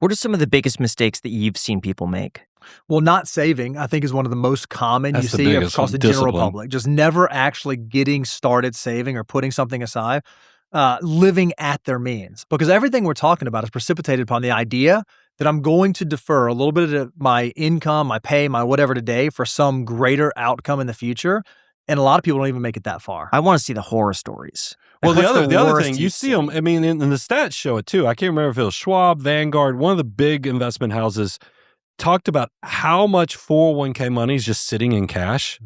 What are some of the biggest mistakes that you've seen people make? Well, not saving, I think, is one of the most common That's you the see biggest across one. the general Discipline. public. Just never actually getting started saving or putting something aside, living at their means. Because everything we're talking about is precipitated upon the idea that I'm going to defer a little bit of my income, my pay, my whatever today for some greater outcome in the future. And a lot of people don't even make it that far. I want to see the horror stories. Well, Like, the what's other worst thing, you you've see them, I mean, and the stats show it too. I can't remember if it was Schwab, Vanguard, one of the big investment houses talked about how much 401k money is just sitting in cash.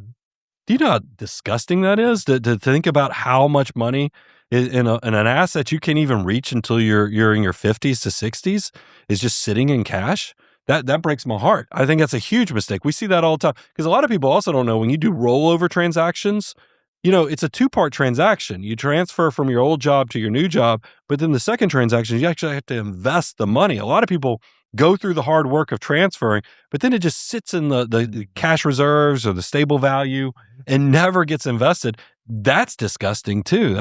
Do you know how disgusting that is to think about how much money in an asset you can't even reach until you're in your 50s to 60s is just sitting in cash? That breaks my heart. I think that's a huge mistake. We see that all the time because a lot of people also don't know when you do rollover transactions, it's a two-part transaction. You transfer from your old job to your new job, but then the second transaction, you actually have to invest the money. A lot of people go through the hard work of transferring, but then it just sits in the cash reserves or the stable value and never gets invested. That's disgusting too.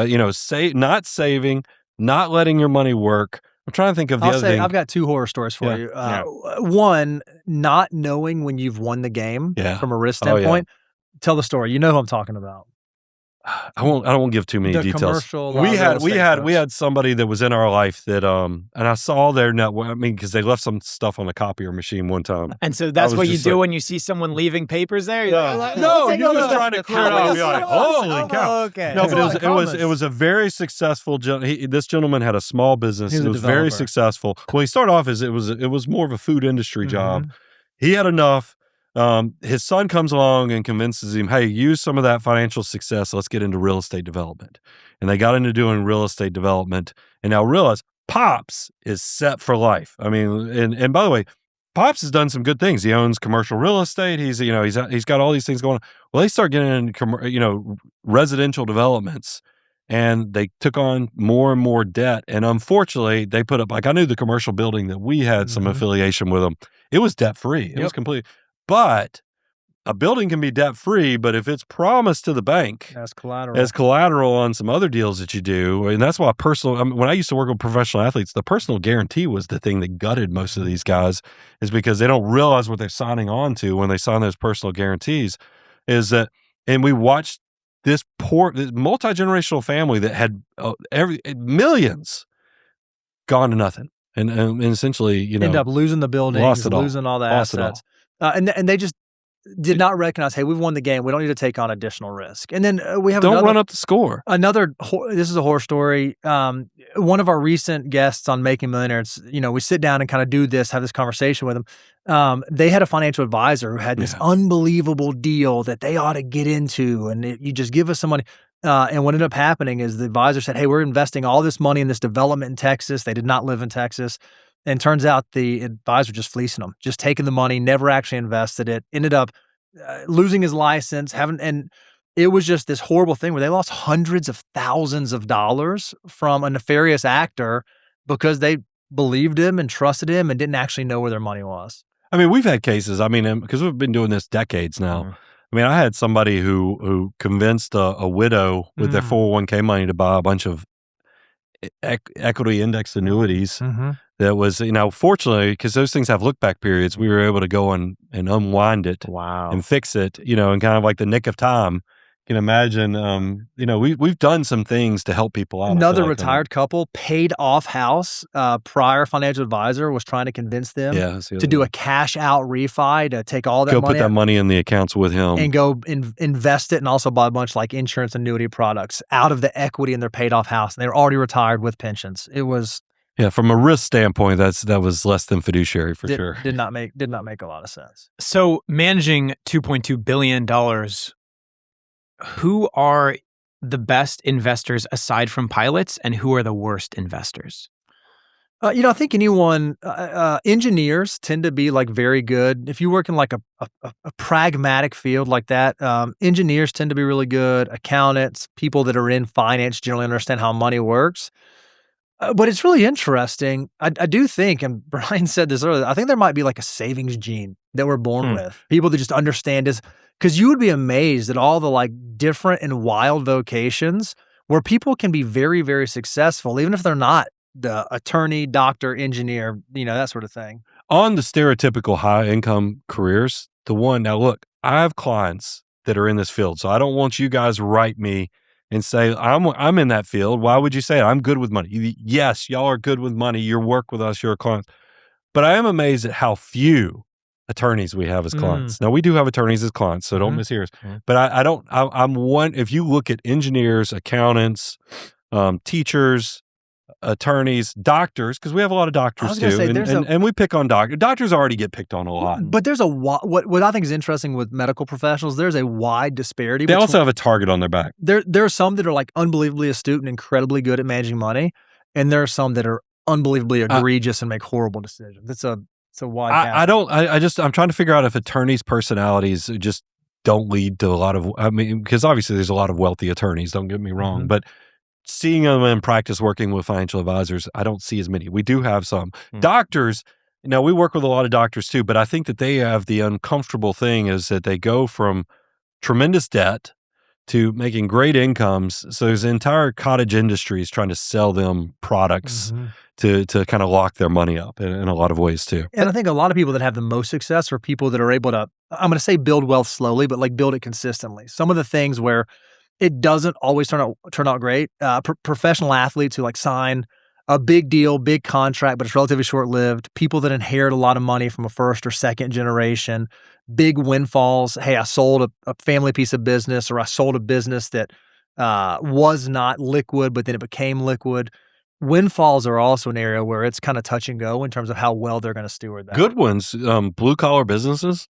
Not saving, not letting your money work. I'm trying to think of the other thing. I've got two horror stories for you. Yeah. One, not knowing when you've won the game from a risk standpoint. Tell the story. You know who I'm talking about. I don't give too many The details. commercial, We had folks. somebody that was in our life that and I saw their network. I mean, because they left some stuff on the copier machine one time. And so that's was what you just do like- when you see someone leaving papers there. You're like, No, take you're a just look. trying to clear it How out. is You're like, this? holy cow. Okay. No, That's a lot of but it was comments. a very successful. This gentleman had a small business. He was It a was very developer. successful. Well, he started off as it was more of a food industry job. Mhm. He had enough. His son comes along and convinces him, hey, use some of that financial success. Let's get into real estate development. And they got into doing real estate development. And now realize Pops is set for life. I mean, and by the way, Pops has done some good things. He owns commercial real estate. He's got all these things going on. Well, they start getting into residential developments, and they took on more and more debt. And unfortunately, they put up, like, I knew the commercial building that we had some affiliation with them. It was debt free. It was complete. But a building can be debt free, but if it's promised to the bank As collateral. as collateral on some other deals that you do, and that's why when I used to work with professional athletes, the personal guarantee was the thing that gutted most of these guys, is because they don't realize what they're signing on to when they sign those personal guarantees. Is that, and we watched this multi-generational family that had millions gone to nothing, and essentially, End up losing the buildings, lost it all. losing all the Lost it all. assets. And they just did not recognize, hey, we've won the game. We don't need to take on additional risk. And then we have Don't run up the score. This is a horror story. One of our recent guests on Making Millionaires, we sit down and kind of do this, have this conversation with them. They had a financial advisor who had this unbelievable deal that they ought to get into, and you just give us some money. And what ended up happening is the advisor said, hey, we're investing all this money in this development in Texas. They did not live in Texas. And turns out the advisor just fleecing them, just taking the money, never actually invested it, ended up losing his license, and it was just this horrible thing where they lost hundreds of thousands of dollars from a nefarious actor because they believed him and trusted him and didn't actually know where their money was. I mean, we've had cases. I mean, because we've been doing this decades now. I mean, I had somebody who convinced a widow with their 401k money to buy a bunch of equity index annuities. That was, fortunately, because those things have look back periods, we were able to go and unwind it and fix it, in kind of like the nick of time. You can imagine, we've done some things to help people out. Another retired couple, paid off house, prior financial advisor was trying to convince them to do a cash out refi, to take all that money. Go put that money in the accounts with him. And go invest it and also buy a bunch like insurance annuity products out of the equity in their paid off house. And they were already retired with pensions. It was... Yeah, from a risk standpoint, that was less than fiduciary for sure. Did not make a lot of sense. So managing $2.2 billion, who are the best investors aside from pilots, and who are the worst investors? I think engineers tend to be like very good. If you work in like a pragmatic field like that, engineers tend to be really good. Accountants, people that are in finance generally understand how money works. But it's really interesting. I do think, and Brian said this earlier, I think there might be like a savings gene that we're born with. People that just understand this, because you would be amazed at all the like different and wild vocations where people can be very, very successful, even if they're not the attorney, doctor, engineer, that sort of thing. On the stereotypical high income careers, now look, I have clients that are in this field. So I don't want you guys to write me and say, I'm in that field. Why would you say it? I'm good with money. Yes, y'all are good with money. You work with us, you're a client. But I am amazed at how few attorneys we have as clients. Now we do have attorneys as clients, so don't mishear us. But if you look at engineers, accountants, teachers, attorneys, doctors, because we have a lot of doctors too, and we pick on doctors. Doctors already get picked on a lot. But there's what I think is interesting with medical professionals. There's a wide disparity. They also have a target on their back. There are some that are like unbelievably astute and incredibly good at managing money, and there are some that are unbelievably egregious and make horrible decisions. It's a wide gap. I'm trying to figure out if attorneys' personalities just don't lead to a lot of. Because obviously there's a lot of wealthy attorneys. Don't get me wrong, but seeing them in practice working with financial advisors, I don't see as many. We do have some doctors. Now we work with a lot of doctors too, but I think that they have the uncomfortable thing is that they go from tremendous debt to making great incomes. So there's entire cottage industries trying to sell them products to kind of lock their money up in a lot of ways too. And I think a lot of people that have the most success are people that are able to, I'm going to say build wealth slowly, but like build it consistently. Some of the things where it doesn't always turn out great. Professional athletes who like sign a big deal, big contract, but it's relatively short-lived. People that inherit a lot of money from a first or second generation, big windfalls. Hey, I sold a family piece of business, or I sold a business that was not liquid, but then it became liquid. Windfalls are also an area where it's kind of touch and go in terms of how well they're going to steward that. Good ones, blue-collar businesses.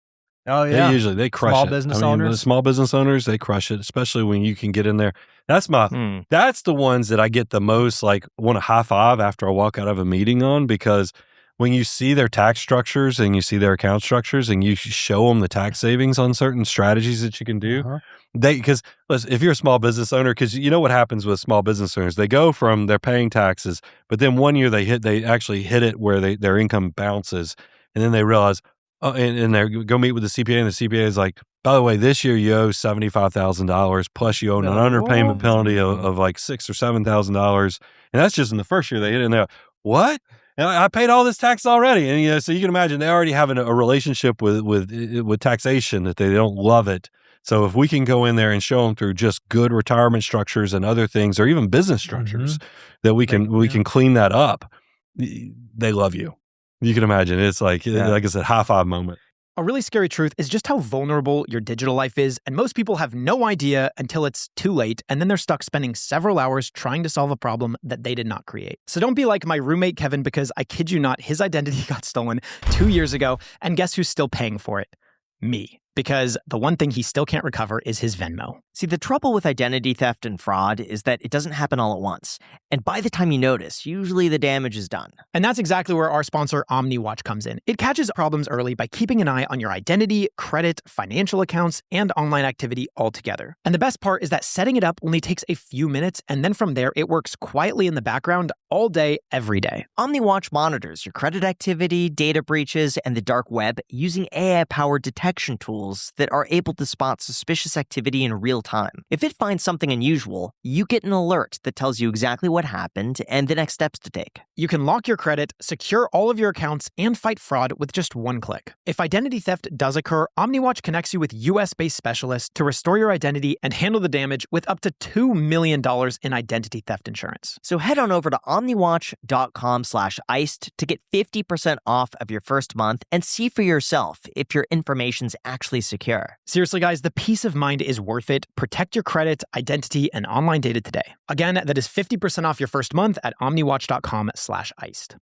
Oh yeah, they crush small it. Business owners. The small business owners, they crush it, especially when you can get in there. That's the ones that I get the most want to high five after I walk out of a meeting on, because when you see their tax structures and you see their account structures and you show them the tax savings on certain strategies that you can do, because if you're a small business owner, because you know what happens with small business owners, they go from they're paying taxes, but then one year they actually hit it where their income bounces, and then they realize. And they go meet with the CPA, and the CPA is like, by the way, this year you owe $75,000 plus you owe an underpayment penalty of like $6,000 or $7,000, and that's just in the first year they hit it. And they're like, what? And I paid all this tax already, and so you can imagine they already have a relationship with taxation that they don't love it. So if we can go in there and show them through just good retirement structures and other things, or even business structures, that we can clean that up, they love you. You can imagine it's like I said, high five moment. A really scary truth is just how vulnerable your digital life is, and most people have no idea until it's too late, and then they're stuck spending several hours trying to solve a problem that they did not create. So don't be like my roommate Kevin, because I kid you not, his identity got stolen 2 years ago, and guess who's still paying for it? Me. Because the one thing he still can't recover is his Venmo. See, the trouble with identity theft and fraud is that it doesn't happen all at once. And by the time you notice, usually the damage is done. And that's exactly where our sponsor, 𝗪𝗓𝗡, comes in. It catches problems early by keeping an eye on your identity, credit, financial accounts, and online activity altogether. And the best part is that setting it up only takes a few minutes, and then from there, it works quietly in the background all day, every day. 𝗪𝗓𝗡 monitors your credit activity, data breaches, and the dark web using AI-powered detection tools that are able to spot suspicious activity in real time. If it finds something unusual, you get an alert that tells you exactly what happened and the next steps to take. You can lock your credit, secure all of your accounts, and fight fraud with just one click. If identity theft does occur, 𝗪𝗓𝗡 connects you with US-based specialists to restore your identity and handle the damage with up to $2 million in identity theft insurance. So head on over to 𝗪𝗓𝗡.com/iced to get 50% off of your first month and see for yourself if your information's actually secure. Seriously, guys, the peace of mind is worth it. Protect your credit, identity, and online data today. Again, that is 50% off your first month at 𝗪𝗓𝗡.com/iced.